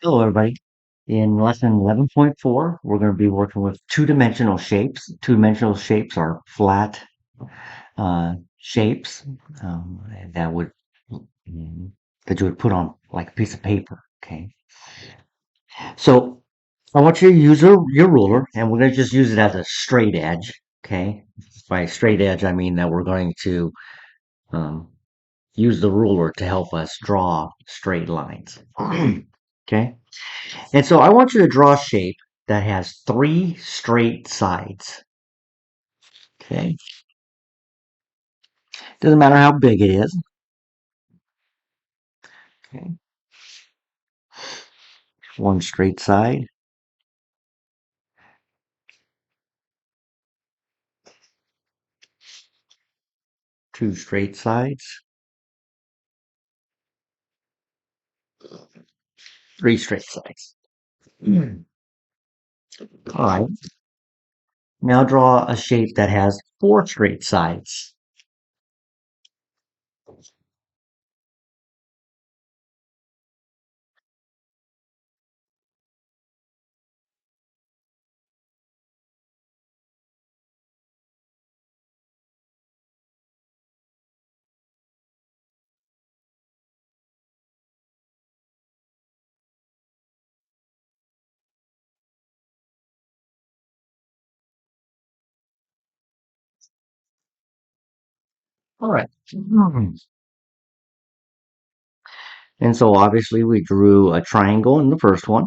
Hello, everybody. In lesson 11.4, we're going to be working with two-dimensional shapes. Two-dimensional shapes are flat shapes that would mm, that you would put on like a piece of paper. Okay. So I want you to use your ruler, and we're going to just use it as a straight edge. Okay. By straight edge, I mean that we're going to um, use the ruler to help us draw straight lines. Okay. And so I want you to draw a shape that has three straight sides. Okay. Doesn't matter how big it is. Okay. One straight side, two straight sides, three straight sides. All right. Now draw a shape that has four straight sides. All right. And so obviously we drew a triangle in the first one.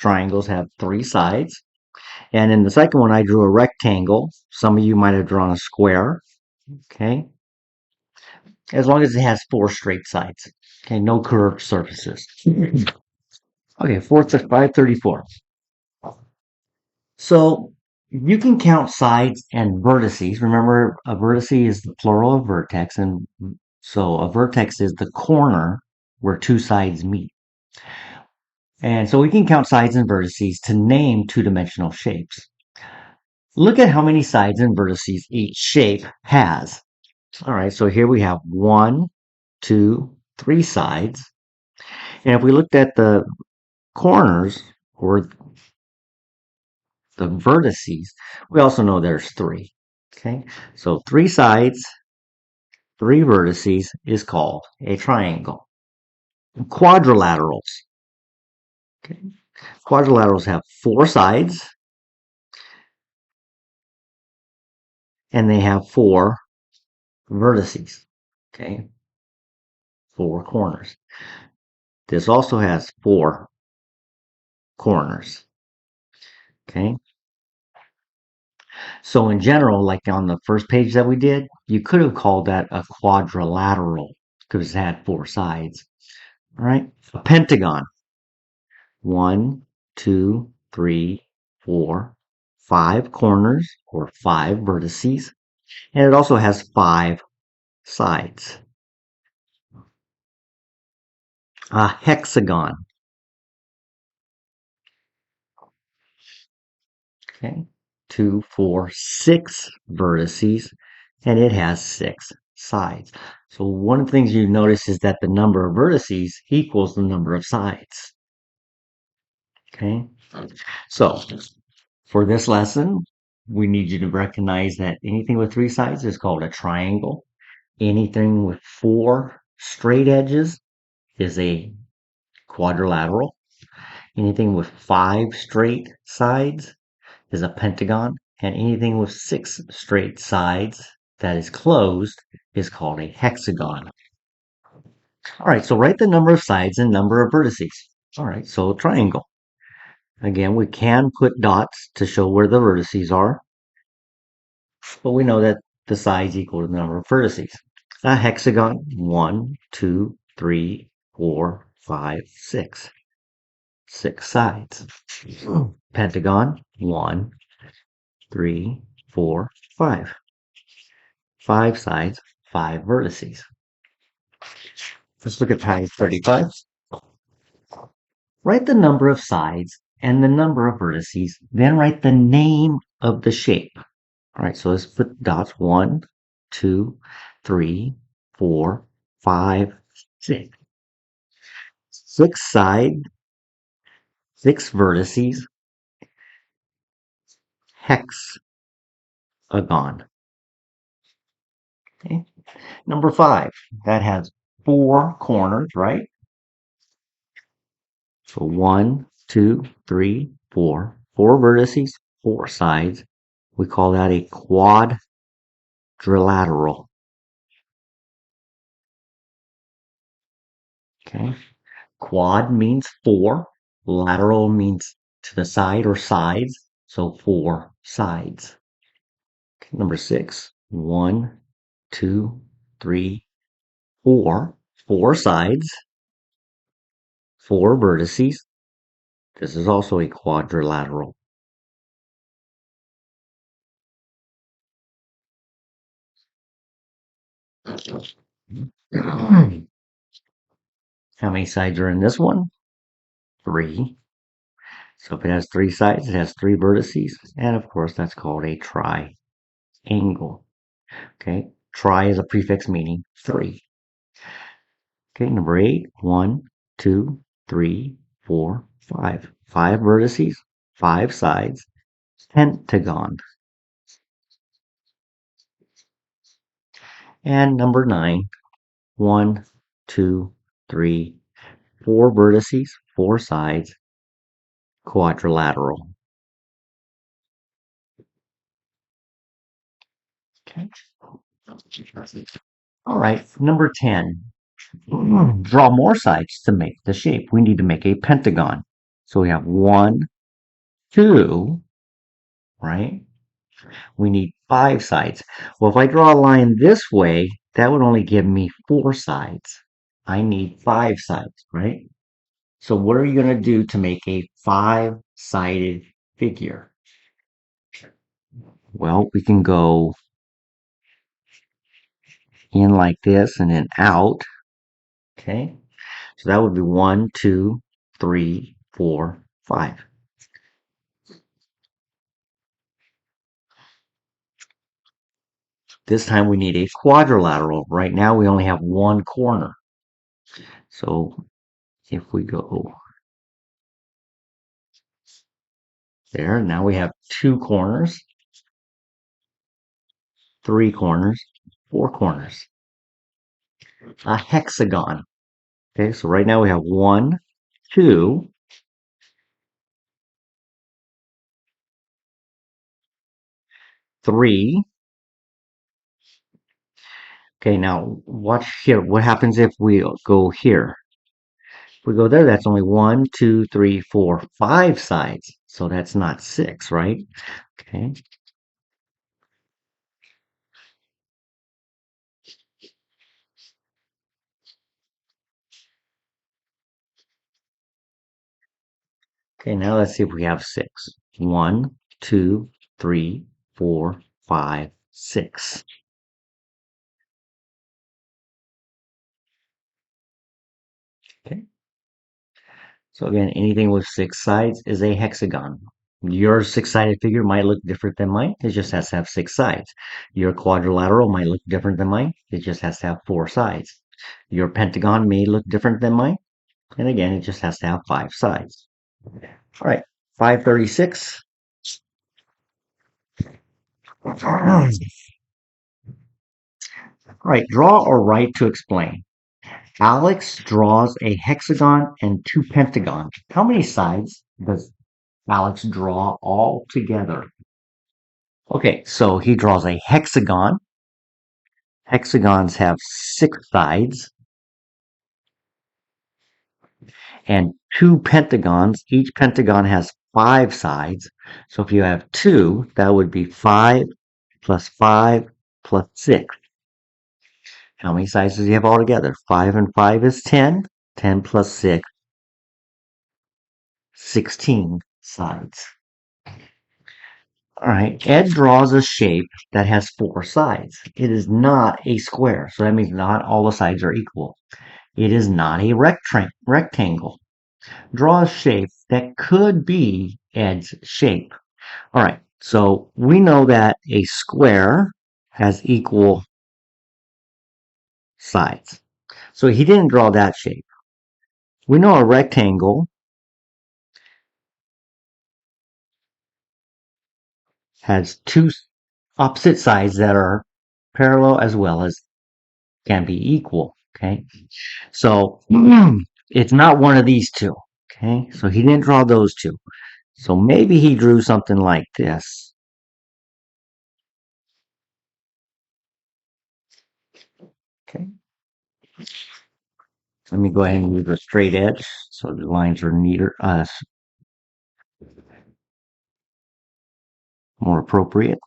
Triangles have three sides. And in the second one, I drew a rectangle. Some of you might have drawn a square. Okay. As long as it has four straight sides. Okay, no curved surfaces. Okay, 534. So you can count sides and vertices. Remember, a vertice is the plural of vertex, and so a vertex is the corner where two sides meet. And so we can count sides and vertices to name two-dimensional shapes. Look at how many sides and vertices each shape has. All right, so here we have one, two, three sides. And if we looked at the corners or the vertices, we also know there's three. Okay, so three sides, three vertices is called a triangle. Quadrilaterals. Okay, quadrilaterals have four sides and they have four vertices. Okay, four corners. This also has four corners. Okay, so in general, like on the first page that we did, you could have called that a quadrilateral because it had four sides. All right, a pentagon. One, two, three, four, five corners or five vertices, and it also has five sides. A hexagon. Okay, two, four, six vertices, and it has six sides. So one of the things you notice is that the number of vertices equals the number of sides. Okay, so for this lesson, we need you to recognize that anything with three sides is called a triangle. Anything with four straight edges is a quadrilateral. Anything with five straight sides is a pentagon. And anything with six straight sides that is closed is called a hexagon. All right, so write the number of sides and number of vertices. All right, so triangle. Again, we can put dots to show where the vertices are, but we know that the sides equal to the number of vertices. A hexagon, 1, 2, 3, 4, 5, 6. Six sides. Pentagon, 1, 3, 4, 5. Five sides, five vertices. Let's look at page 35. Write the number of sides and the number of vertices, then write the name of the shape. All right, so let's put dots 1, 2, 3, 4, 5, 6. 6 sides, 6 vertices, hexagon. Okay. Number 5, that has 4 corners, right? So 1, 2, 3, 4. 4 vertices, 4 sides. We call that a quadrilateral. Okay. Quad means 4. Lateral means to the side or sides. So 4 sides. Okay. Number 6. 1, 2, 3, 4. 4 sides. 4 vertices. This is also a quadrilateral. How many sides are in this one? 3. So if it has 3 sides, it has 3 vertices. And of course, that's called a triangle. Okay. Tri is a prefix meaning 3. Okay. Number 8. 1, 2, 3, 4, 5. 5 vertices, 5 sides. Pentagon. And number 9. 1, 2, 3, 4 vertices, 4 sides. Quadrilateral. Okay. All right, number 10. Draw more sides to make the shape. We need to make a pentagon. So we have 1, 2, right? We need 5 sides. Well, if I draw a line this way, that would only give me 4 sides. I need 5 sides, right? So what are you going to do to make a 5-sided figure? Well, we can go in like this and then out. Okay. So that would be 1, 2, 3, 4, 5. This time we need a quadrilateral. Right now we only have 1 corner. So if we go there, now we have 2 corners, 3 corners, 4 corners. A hexagon. Okay, so right now we have 1, 2, 3. Okay, now watch here. What happens if we go here? If we go there, that's only 1, 2, 3, 4, 5 sides. So that's not 6, right? Okay. Okay, now let's see if we have 6. 1, 2, 3, 4, 5, 6. Okay. So again, anything with 6 sides is a hexagon. Your 6-sided figure might look different than mine. It just has to have 6 sides. Your quadrilateral might look different than mine. It just has to have 4 sides. Your pentagon may look different than mine. And again, it just has to have 5 sides. All right, 536. All right, draw or write to explain. Alex draws a hexagon and 2 pentagons. How many sides does Alex draw all together? Okay, so he draws a hexagon. Hexagons have 6 sides. And 2 pentagons. Each pentagon has 5 sides. So if you have 2, that would be 5 plus 5 plus 6. How many sides does he have altogether? 5 and 5 is 10. 10 plus 6, 16 sides. All right, Ed draws a shape that has 4 sides. It is not a square, so that means not all the sides are equal. It is not a rectangle. Draw a shape that could be Ed's shape. All right, so we know that a square has equal sides. So he didn't draw that shape. We know a rectangle has two opposite sides that are parallel as well as can be equal. Okay. So it's not one of these two. Okay. So he didn't draw those two. So maybe he drew something like this. Okay. Let me go ahead and use a straight edge so the lines are neater, more appropriate.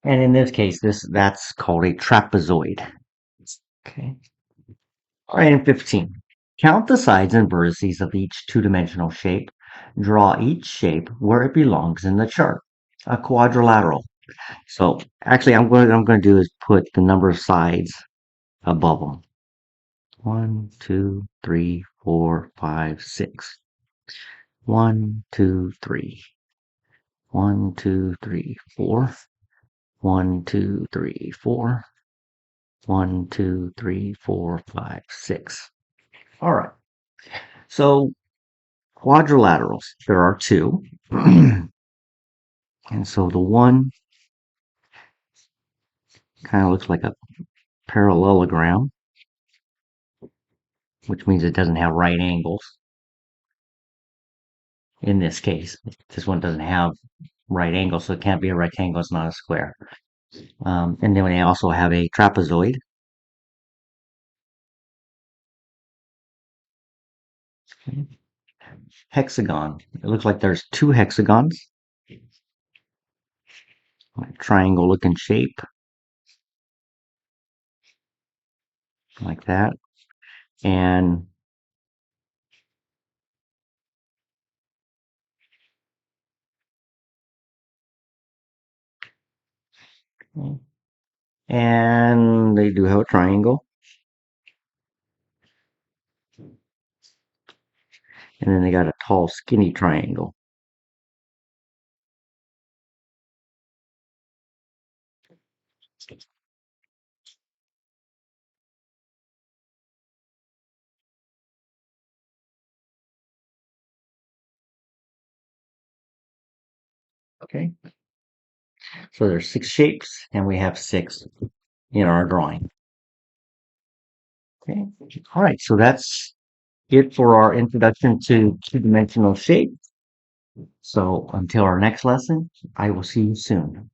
And in this case, that's called a trapezoid. Okay. All right, and 15. Count the sides and vertices of each two-dimensional shape. Draw each shape where it belongs in the chart. A quadrilateral. So actually, I'm going to do is put the number of sides above them. 1, 2, 3, 4, 5, 6. 1, 2, 3. 1, 2, 3, 4. 1, 2, 3, 4. 1, 2, 3, 4, 5, 6. All right. So quadrilaterals, there are two. And so the one kind of looks like a parallelogram, which means it doesn't have right angles. In this case, this one doesn't have right angles, so it can't be a rectangle. It's not a square. And then we also have a trapezoid. Okay. Hexagon. It looks like there's two hexagons. Triangle looking shape. Like that. And they do have a triangle. And then they got a tall, skinny triangle. Okay. So there's 6 shapes, and we have 6 in our drawing. Okay. All right. So that's it for our introduction to two-dimensional shape. So until our next lesson, I will see you soon.